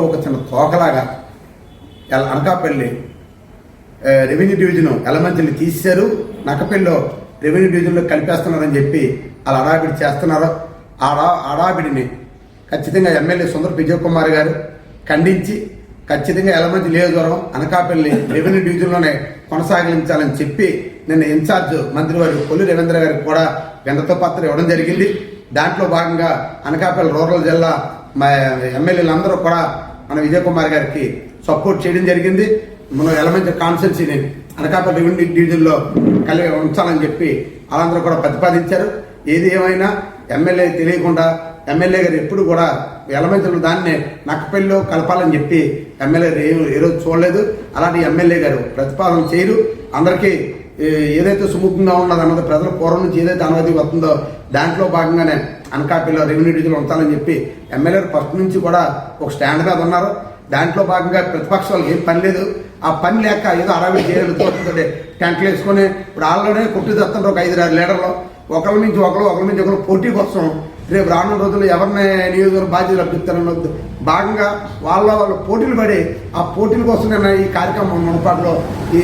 ఒక చిన్న తోకలాగా Anakapalli revenue division ఎలమంచిని తీశారు, నక్కపల్లిలో రెవెన్యూ డివిజన్లో కలిపేస్తున్నారని చెప్పి అలా అడావిడి చేస్తున్నారు. అడావిడిని ఖచ్చితంగా ఎమ్మెల్యే సుందర విజయ్ కుమార్ గారు ఖండించి ఖచ్చితంగా ఎలమంచి నియోజకవర్గం అనకాపల్లి రెవెన్యూ డివిజన్లోనే కొనసాగించాలని చెప్పి నిన్న ఇన్ఛార్జ్ మంత్రివారు కొల్లు రవీంద్ర గారికి కూడా వినతి పత్రం ఇవ్వడం జరిగింది. దాంట్లో భాగంగా అనకాపల్లి రూరల్ జిల్లా ఎమ్మెల్యేలందరూ కూడా మన విజయ్ కుమార్ గారికి సపోర్ట్ చేయడం జరిగింది. మనం ఎలమంచి కాన్స్టిట్యున్సీని అనకాపల్లి రెవెన్యూ డివిజన్లో కలిగి ఉంచాలని చెప్పి వాళ్ళందరూ కూడా ప్రతిపాదించారు. ఏది ఏమైనా ఎమ్మెల్యే తెలియకుండా ఎమ్మెల్యే గారు ఎప్పుడు కూడా ఎలమంచిలో దాన్ని నక్కపల్లిలో కలపాలని చెప్పి ఎమ్మెల్యే ఏ రోజు చూడలేదు. అలాంటి ఎమ్మెల్యే గారు ప్రతిపాదన చేయరు. అందరికీ ఏదైతే సుముఖంగా ఉన్నది అన్నది ప్రజల పూర్వం నుంచి ఏదైతే అనుమతి వస్తుందో దాంట్లో భాగంగానే అనకాపల్లిలో రెవెన్యూ డివిజన్లో ఉంచాలని చెప్పి ఎమ్మెల్యే ఫస్ట్ నుంచి కూడా ఒక స్టాండ్ మీద ఉన్నారు. దాంట్లో భాగంగా ప్రతిపక్షాలకు ఏం పని లేదు. ఆ పని లేక ఏదో అడవి చేయాలి టెంట్లు వేసుకొని ఇప్పుడు వాళ్ళలోనే కొట్టి తెస్తుంటారు. ఒక 5-6 లీడర్లు ఒకరి నుంచి ఒకరు పోటీ కోసం రేపు రానున్న రోజుల్లో ఎవరిని నియోజకవర్గ బాధ్యతలు అప్పగిస్తారన్నది భాగంగా వాళ్ళ పోటీలు పడి ఆ పోటీల కోసం నేను ఈ కార్యక్రమం మునపాటులో ఈ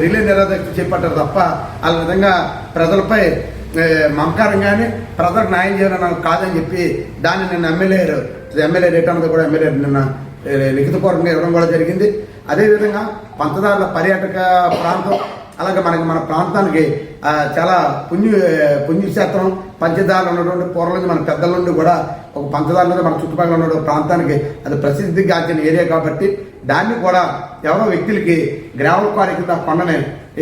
రిలే నిరోధక చేపట్టారు తప్ప ఆ విధంగా ప్రజలపై మమకారం కానీ ప్రజలకు న్యాయం చేయాలని కాదని చెప్పి దాన్ని నిన్న ఎమ్మెల్యే రేట్ అన్నది కూడా ఎమ్మెల్యే నిన్న లిఖితపూర్వకంగా ఇవ్వడం కూడా జరిగింది. అదేవిధంగా పంచదారుల పర్యాటక ప్రాంతం అలాగే మన ప్రాంతానికి చాలా పుణ్యక్షేత్రం పంచదారులు ఉన్నటువంటి పూర్వం నుంచి మన పెద్దల నుండి కూడా ఒక పంచదారులు మన చుట్టుపక్కల ఉన్న ప్రాంతానికి అది ప్రసిద్ధిగాంచిన ఏరియా కాబట్టి దాన్ని కూడా ఎవరో వ్యక్తులకి గ్రావల్ క్వారీ కింద కొండని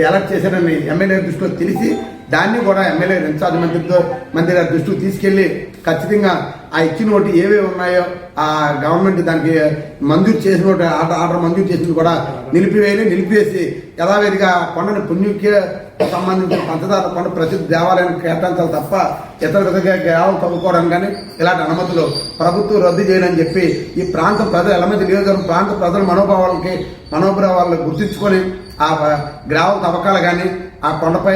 ఎలక్ట్ చేశారని ఎమ్మెల్యే దృష్టిలో తెలిసి దాన్ని కూడా ఎమ్మెల్యే ఇన్ఛార్జ్ మంత్రి గారి దృష్టికి తీసుకెళ్లి ఖచ్చితంగా ఆ ఇచ్చిన నోటి ఏవేవి ఉన్నాయో ఆ గవర్నమెంట్ దానికి మంజూరు చేసిన ఆర్డర్ మంజూరు చేసింది కూడా నిలిపివేసి యథావిధిగా కొండని పుణ్యకి సంబంధించిన పంచదార కొండ ప్రసిద్ధ దేవాలయానికి కేటాయించాలి తప్ప ఇతర విధంగా గ్రామం తవ్వుకోవడానికి కానీ ఇలాంటి అనుమతులు ప్రభుత్వం రద్దు చేయాలని చెప్పి ఈ ప్రాంతం ప్రజలు ఎలమంచి నియోజకవర్గం ప్రాంత ప్రజల మనోభావాలను గుర్తించుకొని ఆ గ్రామ తవ్వకాలు కానీ ఆ కొండపై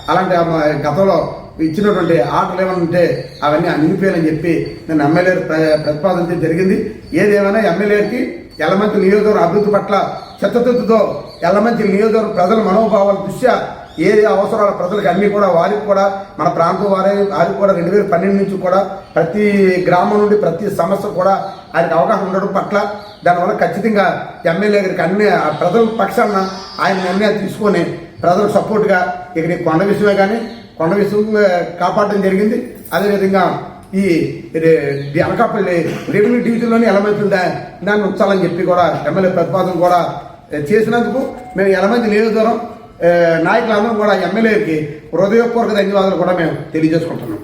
అలాంటి గతంలో ఇచ్చినటువంటి ఆటలు ఏమైనా ఉంటే అవన్నీ నిలిపేయాలని చెప్పి నేను ఎమ్మెల్యే ప్రతిపాదించడం జరిగింది. ఏదేమైనా ఎమ్మెల్యేకి ఎలమంచి నియోజకవర్గం అభివృద్ధి పట్ల చిత్తశుద్ధితో ఎలమంచి నియోజకవర్గం ప్రజల మనోభావాల దృష్ట్యా ఏ అవసరాల ప్రజలకు అన్ని కూడా వారికి కూడా మన ప్రాంతం వారికి కూడా 2012 నుంచి కూడా ప్రతి గ్రామం నుండి ప్రతి సమస్య కూడా ఆయనకు అవగాహన ఉండడం పట్ల దానివల్ల ఖచ్చితంగా ఎమ్మెల్యే గారికి అన్ని ప్రజల పక్షాన ఆయన నిర్ణయాలు తీసుకొని ప్రజలకు సపోర్ట్గా ఇక్కడ కొండ విషయమే కానీ కొండ విషయం కాపాడడం జరిగింది. అదేవిధంగా ఈ అనకాపల్లి రెవెన్యూ డివిజన్లోని ఎలమంచి దాన్ని ఉంచాలని చెప్పి కూడా ఎమ్మెల్యే ప్రతిపాదన కూడా చేసినందుకు మేము ఎలమంచి నియోజకవర్గం నాయకులందరం కూడా ఎమ్మెల్యేకి హృదయపూర్వక ధన్యవాదాలు కూడా మేము తెలియజేసుకుంటున్నాం.